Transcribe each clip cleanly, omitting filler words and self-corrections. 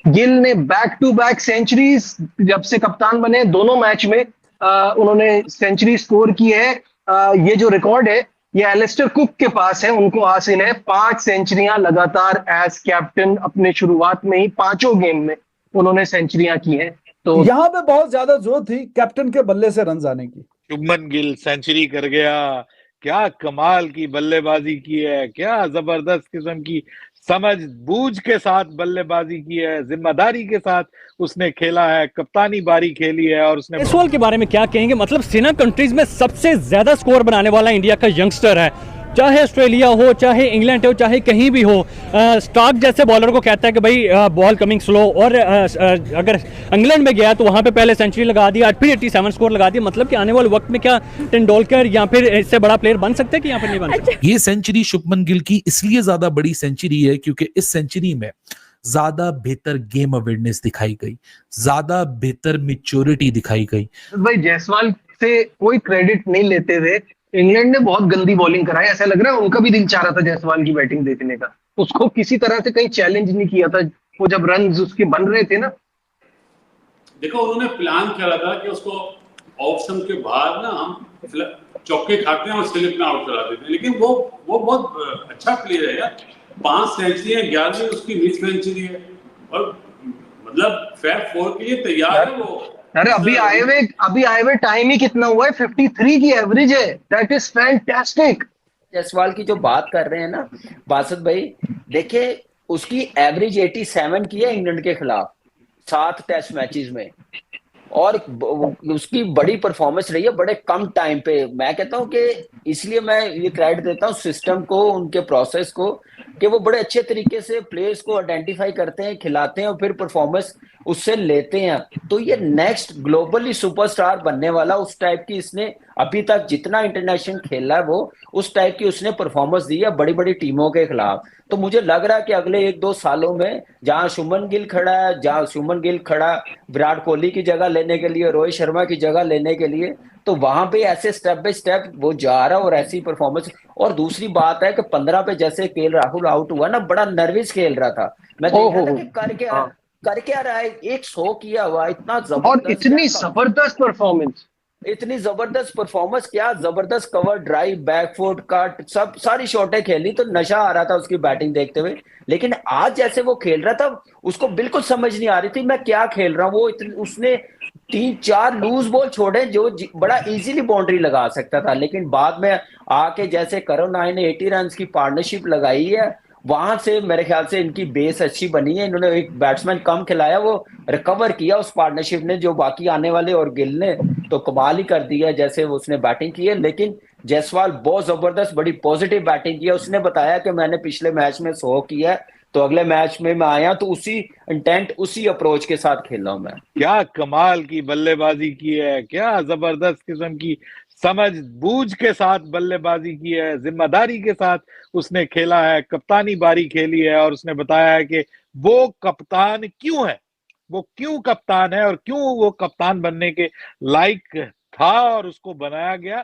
गिल ने back to back centuries जब से कप्तान बने, दोनों मैच में उन्होंने सेंचुरी स्कोर की है। ये जो रिकॉर्ड है ये एलिस्टर कुक के पास है, उनको हासिल है 5 सेंचुरियां लगातार एज कैप्टन। अपने शुरुआत में ही पांचों गेम में उन्होंने सेंचुरियां की हैं। तो यहां पे बहुत ज्यादा जरूरत थी कैप्टन के बल्ले से रन आने की। शुभमन गिल सेंचुरी कर गया, क्या कमाल की बल्लेबाजी की है, क्या जबरदस्त किस्म की समझ बूझ के साथ बल्लेबाजी की है, जिम्मेदारी के साथ उसने खेला है, कप्तानी बारी खेली है और उसने। जायसवाल के बारे में क्या कहेंगे? मतलब सेना कंट्रीज में सबसे ज्यादा स्कोर बनाने वाला इंडिया का यंगस्टर है, चाहे ऑस्ट्रेलिया हो, चाहे इंग्लैंड हो, चाहे कहीं भी हो। स्टार्क जैसे बॉलर को कहता है कि भाई बॉल कमिंग स्लो, और अगर इंग्लैंड में गया तो वहां पे पहले सेंचुरी लगा दिया, फिर 87 स्कोर लगा दिया। मतलब कि आने वाले वक्त में क्या तेंदुलकर या फिर इससे बड़ा प्लेयर बन सकते हैं कि यहाँ पर नहीं बन सकते? ये सेंचुरी शुभमन गिल की इसलिए ज्यादा बड़ी सेंचुरी है क्योंकि इस सेंचुरी में ज्यादा बेहतर गेम अवेयरनेस दिखाई गई, ज्यादा बेहतर मैच्योरिटी दिखाई गई। भाई जायसवाल से कोई क्रेडिट नहीं लेते हुए इंग्लैंड ने बहुत गंदी बॉलिंग कराई। ऐसा लग रहा है उनका भी दिल चाह रहा था जायसवाल की बैटिंग देखने का, उसको किसी तरह से कहीं चैलेंज नहीं किया था। वो जब रन उसके बन रहे थे ना, देखो उन्होंने प्लान करा था कि उसको ऑप्शन के बाहर ना हम चौके खाते हैं और स्लिप में आउट करा देते हैं, लेकिन वो बहुत अच्छा प्लेयर है यार। 5 सेंचुरी है, 11वीं उसकी मिस सेंचुरी है और मतलब फैब 4 के लिए तैयार है वो। अरे अभी आए हुए टाइम ही कितना हुआ है, 53 की एवरेज है। That is fantastic. जायसवाल की जो बात कर रहे हैं ना बासत भाई, देखिए उसकी एवरेज 87 की है इंग्लैंड के खिलाफ 7 टेस्ट मैचेस में, और उसकी बड़ी परफॉर्मेंस रही है बड़े कम टाइम पे। मैं कहता हूं कि इसलिए मैं ये क्रेडिट देता हूं सिस्टम को, उनके प्रोसेस को, कि वो बड़े अच्छे तरीके से प्लेयर्स को आइडेंटिफाई करते हैं, खिलाते हैं और फिर परफॉर्मेंस उससे लेते हैं। तो ये नेक्स्ट ग्लोबली सुपरस्टार बनने वाला उस टाइप की, इसने अभी तक जितना इंटरनेशनल खेला है वो उस टाइप की उसने परफॉर्मेंस दी है बड़ी बड़ी टीमों के खिलाफ। तो मुझे लग रहा है कि अगले 1-2 सालों में जहां शुभमन गिल खड़ा है, जहां शुभमन गिल खड़ा विराट कोहली की जगह लेने के लिए, रोहित शर्मा की जगह लेने के लिए, तो वहां पे ऐसे स्टेप बाय स्टेप वो जा रहा है और ऐसी परफॉर्मेंस। और दूसरी बात है कि 15 पे जैसे केएल राहुल आउट हुआ ना, बड़ा नर्वस खेल रहा था। मैं देख रहा था कि कर क्या रहा है, एक 100 किया हुआ, इतना और जबरदस्त, इतनी जबरदस्त परफॉर्मेंस, इतनी जबरदस्त परफॉर्मेंस, क्या जबरदस्त कवर ड्राइव, बैकफुट कट, सब सारी शॉटें खेली, तो नशा आ रहा था उसकी बैटिंग देखते हुए। लेकिन आज जैसे वो खेल रहा था उसको बिल्कुल समझ नहीं आ रही थी मैं क्या खेल रहा हूँ। उसने 3-4 लूज बॉल छोड़े जो बड़ा इजीली बाउंड्री लगा सकता था, लेकिन बाद में आके जैसे करुण नायर ने 80 रन की पार्टनरशिप लगाई है, वहां से मेरे ख्याल से इनकी बेस अच्छी बनी है। इन्होंने एक बैट्समैन कम खिलाया, वो रिकवर किया उस पार्टनरशिप ने, जो बाकी आने वाले, और गिल ने तो कमाल ही कर दिया जैसे उसने बैटिंग की है। लेकिन जायसवाल बहुत जबरदस्त बड़ी पॉजिटिव बैटिंग की है। उसने बताया कि मैंने पिछले मैच में 100 किया है, तो अगले मैच में मैं आया तो उसी इंटेंट उसी अप्रोच के साथ खेल रहा हूं मैं। क्या कमाल की बल्लेबाजी की है, क्या जबरदस्त किस्म की समझ बूझ के साथ बल्लेबाजी की है, जिम्मेदारी के साथ उसने खेला है, कप्तानी बारी खेली है और उसने बताया है कि वो कप्तान क्यों है, वो क्यों कप्तान है और क्यों वो कप्तान बनने के लायक था और उसको बनाया गया,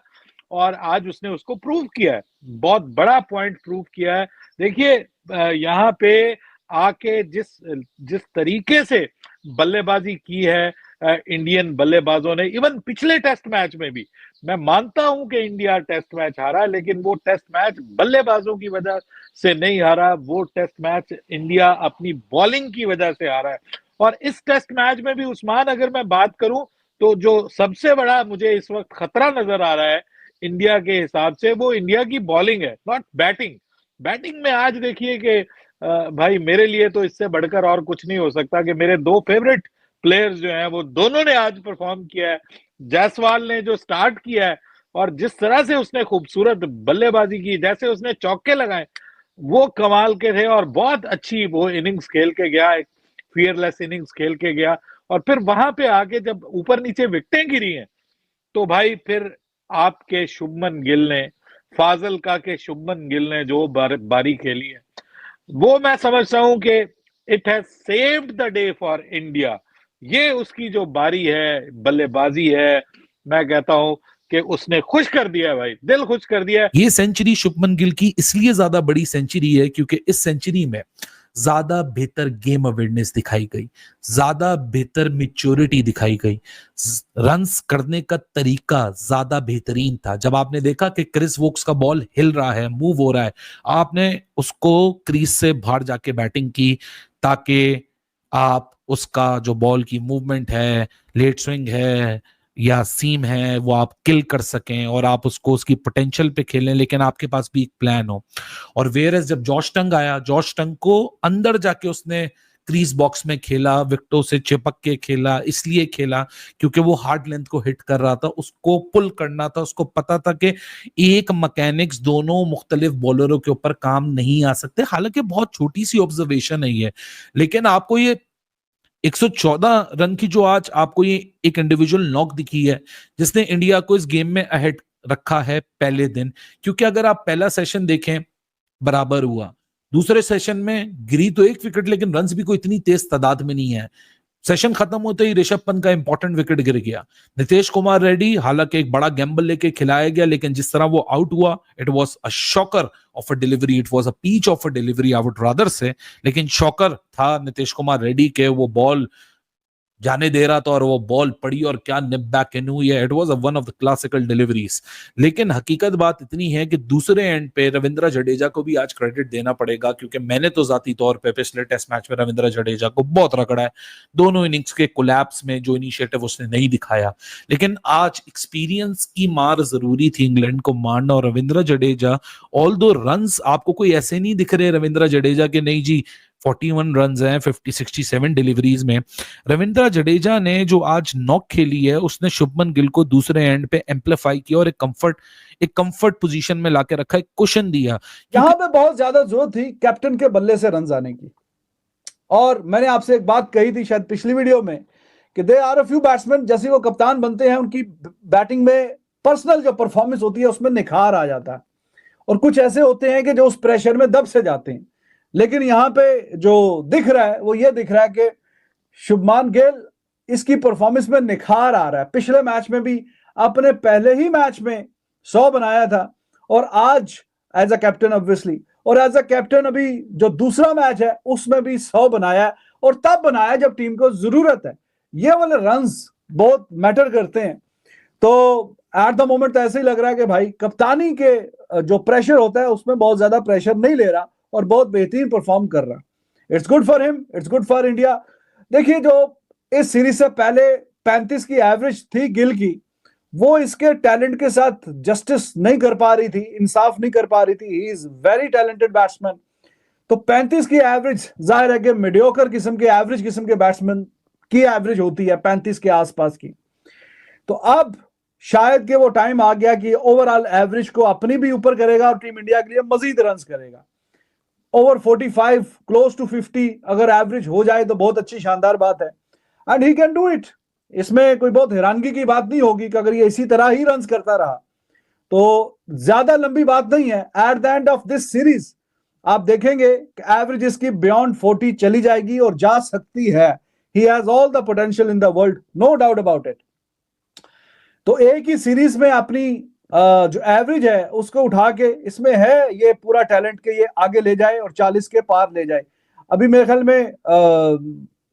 और आज उसने उसको प्रूव किया है, बहुत बड़ा पॉइंट प्रूव किया है। देखिए यहाँ पे आके जिस जिस तरीके से बल्लेबाजी की है इंडियन बल्लेबाजों ने, इवन पिछले टेस्ट मैच में भी, मैं मानता हूं कि इंडिया टेस्ट मैच हारा, लेकिन वो टेस्ट मैच बल्लेबाजों की वजह से नहीं हारा, वो टेस्ट मैच इंडिया अपनी बॉलिंग की वजह से हारा है। और इस टेस्ट मैच में भी उस्मान, अगर मैं बात करूं तो जो सबसे बड़ा मुझे इस वक्त खतरा नजर आ रहा है इंडिया के हिसाब से, वो इंडिया की बॉलिंग है, नॉट बैटिंग। बैटिंग में आज देखिए कि भाई मेरे लिए तो इससे बढ़कर और कुछ नहीं हो सकता कि मेरे 2 फेवरेट प्लेयर्स जो हैं वो दोनों ने आज परफॉर्म किया है। जायसवाल ने जो स्टार्ट किया है और जिस तरह से उसने खूबसूरत बल्लेबाजी की, जैसे उसने चौके लगाए, वो कमाल के थे और बहुत अच्छी वो इनिंग्स खेल के गया, एक फियरलेस इनिंग्स खेल के गया। और फिर वहां पे आके जब ऊपर नीचे विकेटें गिरी हैं तो भाई फिर आपके शुभमन गिल ने, फाजल का के शुभमन गिल ने जो बारी खेली है, वो मैं समझता हूं कि it has saved the day for India. ये उसकी जो बारी है, बल्लेबाजी है, मैं कहता हूं कि उसने खुश कर दिया भाई, दिल खुश कर दिया। ये सेंचुरी शुभमन गिल की इसलिए ज्यादा बड़ी सेंचुरी है क्योंकि इस सेंचुरी में ज्यादा बेहतर गेम अवेयरनेस दिखाई गई, ज्यादा बेहतर मैच्योरिटी दिखाई गई, रन्स करने का तरीका ज्यादा बेहतरीन था। जब आपने देखा कि क्रिस वोक्स का बॉल हिल रहा है, मूव हो रहा है, आपने उसको क्रीज से बाहर जाके बैटिंग की ताकि आप उसका जो बॉल की मूवमेंट है, लेट स्विंग है या सीम है, वो आप किल कर सकें और आप उसको उसकी पोटेंशियल पे खेलें, लेकिन आपके पास भी एक प्लान हो। और वेयर जब जॉश टंग आया, जॉश टंग को अंदर जाके उसने क्रीज बॉक्स में खेला, विकेटों से चिपक के खेला, इसलिए खेला क्योंकि वो हार्ड लेंथ को हिट कर रहा था, उसको पुल करना था। उसको पता था कि एक मैकेनिक्स दोनों मुख्तलिफ बॉलरों के ऊपर काम नहीं आ सकते। हालांकि बहुत छोटी सी ऑब्जर्वेशन है ये, लेकिन आपको ये 114 रन की जो आज आपको ये एक इंडिविजुअल नॉक दिखी है जिसने इंडिया को इस गेम में अहेड रखा है पहले दिन। क्योंकि अगर आप पहला सेशन देखें बराबर हुआ, दूसरे सेशन में गिरी तो एक विकेट, लेकिन रन्स भी कोई इतनी तेज तादाद में नहीं है। सेशन खत्म होते ही ऋषभ पंत का इंपॉर्टेंट विकेट गिर गया। नितेश कुमार रेड्डी हालांकि एक बड़ा गैम्बल लेके खिलाया गया, लेकिन जिस तरह वो आउट हुआ, it was a shocker of a delivery, it was a peach of a delivery I would rather say, लेकिन शॉकर था नितेश कुमार रेड्डी के। वो बॉल जाने दे रहा था और वो बॉल पड़ी और क्या निप बैक इन हुई है। It was one of the classical deliveries. लेकिन हकीकत बात इतनी है कि दूसरे एंड पे रविंद्र जडेजा को भी आज क्रेडिट देना पड़ेगा, क्योंकि मैंने तो जाती तौर पे पिछले टेस्ट मैच में रविंद्र जडेजा को बहुत रगड़ा है। दोनों इनिंग्स के कोलैप्स में जो इनिशिएटिव उसने नहीं दिखाया, लेकिन आज एक्सपीरियंस की मार जरूरी थी इंग्लैंड को मारना। और रविंद्र जडेजा, ऑल दो रन्स आपको कोई ऐसे नहीं दिख रहे रविंद्र जडेजा के नहीं जी 41 रन्स हैं 67 डिलीवरीज में। रविंद्र जडेजा ने जो आज नॉक खेली है, उसने शुभमन गिल को दूसरे एंड पे एम्पलीफाई किया और एक कंफर्ट पोजीशन में लाके रखा, एक कुशन दिया। यहाँ पे बहुत ज्यादा जरूरत थी कैप्टन के बल्ले से रन आने की। और मैंने आपसे एक बात कही थी शायद पिछली वीडियो में कि they are a few batsmen, जैसे वो कप्तान बनते हैं उनकी बैटिंग में पर्सनल जो परफॉर्मेंस होती है उसमें निखार आ जाता है, और कुछ ऐसे होते हैं कि जो उस प्रेशर में दब से जाते हैं। लेकिन यहाँ पे जो दिख रहा है वो ये दिख रहा है कि शुभमान गिल, इसकी परफॉर्मेंस में निखार आ रहा है। पिछले मैच में भी अपने पहले ही मैच में 100 बनाया था, और आज एज अ कैप्टन ऑब्वियसली, और एज अ कैप्टन अभी जो दूसरा मैच है उसमें भी 100 बनाया, और तब बनाया जब टीम को जरूरत है। ये वाले रन्स बहुत मैटर करते हैं। तो एट द मोमेंट तो ऐसे ही लग रहा है कि भाई कप्तानी के जो प्रेशर होता है उसमें बहुत ज्यादा प्रेशर नहीं ले रहा और बहुत बेहतरीन परफॉर्म कर रहा। It's good for him, it's good for India. देखिए, जो इस सीरीज से पहले 35 की एवरेज थी गिल की, वो इसके टैलेंट के साथ जस्टिस नहीं कर पा रही थी, इंसाफ नहीं कर पा रही थी। He is very talented batsman. तो 35 की एवरेज जाहिर है कि मीडियोकर किस्म के, एवरेज किस्म के बैट्समैन की एवरेज होती है 35 के आसपास की। तो अब शायद कि वो टाइम आ गया कि ओवरऑल एवरेज को अपनी भी ऊपर करेगा और टीम इंडिया के लिए मजीद रन करेगा। ओवर 45, क्लोज टू 50 अगर एवरेज हो जाए तो बहुत अच्छी शानदार बात है, and he can do it. इसमें कोई बहुत हैरानगी की बात नहीं होगी कि अगर ये इसी तरह ही रन करता रहा तो ज्यादा लंबी बात नहीं है। At the end of this series आप देखेंगे कि एवरेज इसकी बियॉन्ड 40 चली जाएगी और जा सकती है। He has all the potential in the world, no doubt about it. तो एक ही सीरीज में अपनी जो एवरेज है उसको उठा के, इसमें है ये पूरा टैलेंट के ये आगे ले जाए और 40 के पार ले जाए। अभी मेरे ख्याल में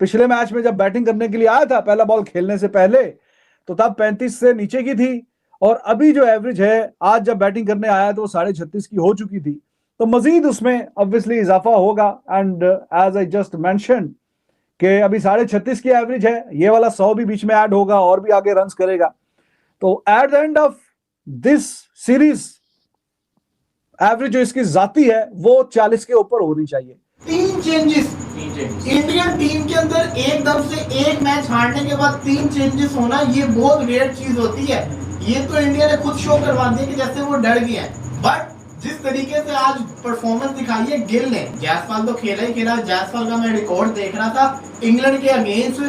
पिछले मैच में जब बैटिंग करने के लिए आया था पहला बॉल खेलने से पहले, तो तब 35 से नीचे की थी, और अभी जो एवरेज है आज जब बैटिंग करने आया तो 36.5 की हो चुकी थी। तो मजीद उसमें ऑब्वियसली इजाफा होगा, and as I just mention कि अभी 36.5 की एवरेज है, ये वाला 100 भी बीच में ऐड होगा और भी आगे रन करेगा। तो at the end of this series average जो इसकी जाती है वो 40 के ऊपर होनी चाहिए। 3 चेंजेस इंडियन टीम के अंदर एकदम से एक मैच हारने के बाद 3 चेंजेस होना, ये बहुत रेयर चीज होती है। ये तो इंडिया ने खुद शो करवा दिया कि जैसे वो डर गए हैं। बट जिस तरीके से आज परफॉर्मेंस दिखाई है गिल ने, जायसवाल तो खेला ही खेला। जायसवाल का मैं रिकॉर्ड देख रहा था इंग्लैंड के अगेंस्ट,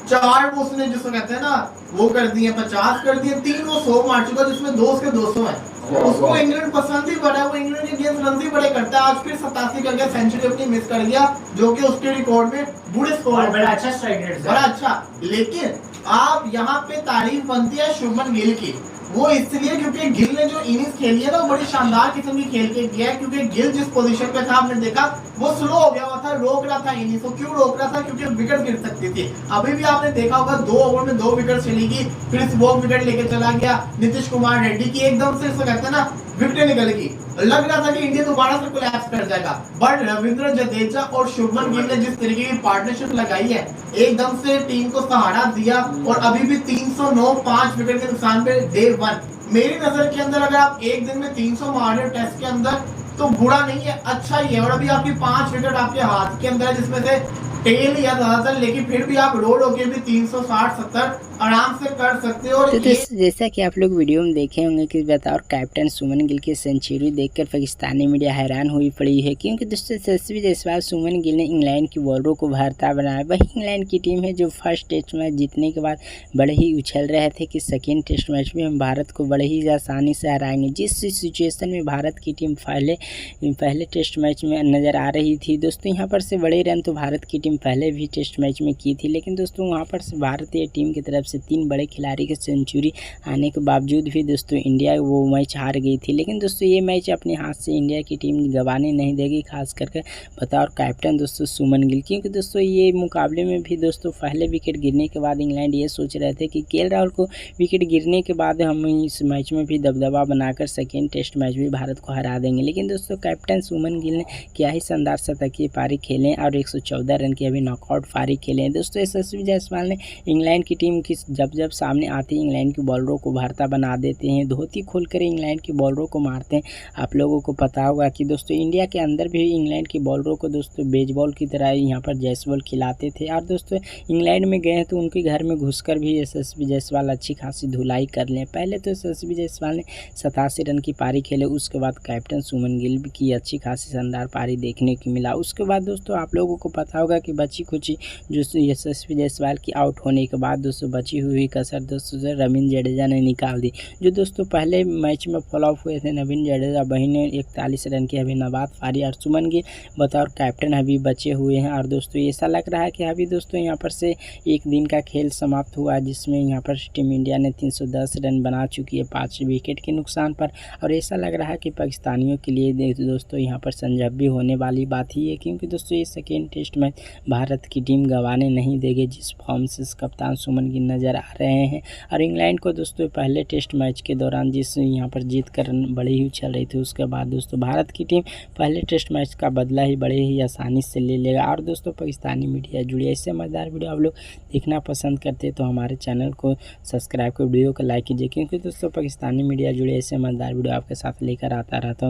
4 वो उसने जिसको कहते हैं ना वो कर दिए, 50 कर दिए, 3 वो 100 मार चुका, जिसमें 2 उसके 200 है। उसको इंग्लैंड पसंद ही बड़ा है, वो इंग्लैंड के अगेंस्ट रन ही बड़े करता है। आज फिर 87 कर गया, सेंचुरी अपनी मिस कर गया, जो कि उसके रिकॉर्ड में बूढ़े स्कोर, बड़ा अच्छा स्ट्राइक रेट, बड़ा अच्छा। लेकिन आप यहाँ पे तारीफ बनती है शुभमन गिल की। वो इसलिए क्योंकि गिल ने जो इनिंग्स खेली है ना वो बड़ी शानदार किस्म की खेल के किया है, क्योंकि गिल जिस पोजीशन पे था आपने देखा वो स्लो हो गया हुआ था, रोक रहा था इनिंग्स को। क्यों रोक रहा था? क्योंकि विकेट गिर सकती थी। अभी भी आपने देखा होगा 2 ओवर में 2 विकेट चलेगी, फिर वो विकेट लेके चला गया नीतीश कुमार रेड्डी की, एकदम से इसको कहते हैं ना विकेट निकल गई, लग रहा था कि इंडिया दोबारा से कोलैप्स कर जाएगा। बट रविंद्र जडेजा और शुभमन गिल ने जिस तरीके की पार्टनरशिप लगाई है, एकदम से टीम को सहारा दिया और अभी भी 309 5 विकेट के नुकसान पे डे 1। मेरी नजर के अंदर अगर आप एक दिन में 300 मार रहे हो टेस्ट के अंदर तो बुरा नहीं है, अच्छा ही है। और अभी आपकी 5 विकेट आपके हाथ के अंदर है, जिसमें से टेल या ज्यादातर, लेकिन फिर भी आप रोड होके भी 360-70 आराम से कर सकते हो। और तो जैसा कि आप लोग वीडियो में देखे होंगे कि बताओ कैप्टन सुमन गिल की सेंचुरी देखकर पाकिस्तानी मीडिया हैरान हुई पड़ी है, क्योंकि दोस्तों यशस्वी जायसवाल सुमन गिल ने इंग्लैंड की बॉलरों को भरता बनाया। वही इंग्लैंड की टीम है जो फर्स्ट टेस्ट मैच जीतने के बाद बड़े ही उछल रहे थे कि सेकेंड टेस्ट मैच में हम भारत को बड़े ही आसानी से हराएंगे। जिस सिचुएशन में भारत की टीम पहले टेस्ट मैच में नज़र आ रही थी दोस्तों, यहाँ पर से बड़े रन तो भारत की टीम पहले भी टेस्ट मैच में की थी, लेकिन दोस्तों वहाँ पर से भारतीय टीम की तरफ से 3 बड़े खिलाड़ी के सेंचुरी आने के बावजूद भी दोस्तों इंडिया वो मैच हार गई थी। लेकिन दोस्तों ये मैच अपने हाथ से इंडिया की टीम गंवाने नहीं देगी, खास करके बतौर कैप्टन दोस्तों सुमन गिल, क्योंकि दोस्तों ये मुकाबले में भी दोस्तों पहले विकेट गिरने के बाद इंग्लैंड ये सोच रहे थे कि केएल राहुल को विकेट गिरने के बाद हम इस मैच में भी दबदबा बनाकर सेकेंड टेस्ट मैच भी भारत को हरा देंगे। लेकिन दोस्तों कैप्टन सुमन गिल ने क्या ही शानदार शतकीय पारी खेले और 114 रन की अभी नॉकआउट पारी खेले हैं। दोस्तों यशस्वी जायसवाल ने इंग्लैंड की टीम की जब सामने आती है इंग्लैंड की बॉलरों को भरता बना देते हैं, धोती खोलकर इंग्लैंड की बॉलरों को मारते हैं। आप लोगों को पता होगा कि दोस्तों इंडिया के अंदर भी इंग्लैंड की बॉलरों को दोस्तों बेसबॉल की तरह यहाँ पर जायसवाल खिलाते थे, और दोस्तों इंग्लैंड में गए तो उनके घर में घुसकर भी यशस्वी जायसवाल अच्छी खासी धुलाई कर लें। पहले तो यशस्वी जायसवाल ने 87 रन की पारी खेले, उसके बाद कैप्टन सुमन गिल की अच्छी खासी शानदार पारी देखने को मिला। उसके बाद दोस्तों आप लोगों को पता होगा कि बची खुची जो यशस्वी जायसवाल की आउट होने के बाद दोस्तों बची हुई कसर दोस्तों रविंद्र जडेजा ने निकाल दी, जो दोस्तों पहले मैच में फॉलोअप हुए थे। रविंद्र जडेजा वही ने 41 रन की अभी नबाद पारी, और सुमन गिल बतौर कैप्टन अभी बचे हुए हैं। और दोस्तों ऐसा लग रहा है कि अभी दोस्तों यहाँ पर से एक दिन का खेल समाप्त हुआ, जिसमें यहाँ पर टीम इंडिया ने 310 रन बना चुकी है 5 विकेट के नुकसान पर। और ऐसा लग रहा है कि पाकिस्तानियों के लिए दोस्तों यहाँ पर संजब भी होने वाली बात ही है, क्योंकि दोस्तों ये सेकेंड टेस्ट मैच भारत की टीम गंवाने नहीं देगी, जिस फॉर्म से कप्तान सुमन गिल नज़र आ रहे हैं। और इंग्लैंड को दोस्तों पहले टेस्ट मैच के दौरान जिस यहाँ पर जीत कर बड़ी ही उछल रही थी, उसके बाद दोस्तों भारत की टीम पहले टेस्ट मैच का बदला ही बड़े ही आसानी से ले लेगा। और दोस्तों पाकिस्तानी मीडिया जुड़ी ऐसे मज़ेदार वीडियो आप लोग देखना पसंद करते तो हमारे चैनल को सब्सक्राइब कर वीडियो को लाइक कीजिए, क्योंकि दोस्तों पाकिस्तानी मीडिया जुड़ी ऐसे मज़ेदार वीडियो आपके साथ लेकर आता रहता हूँ।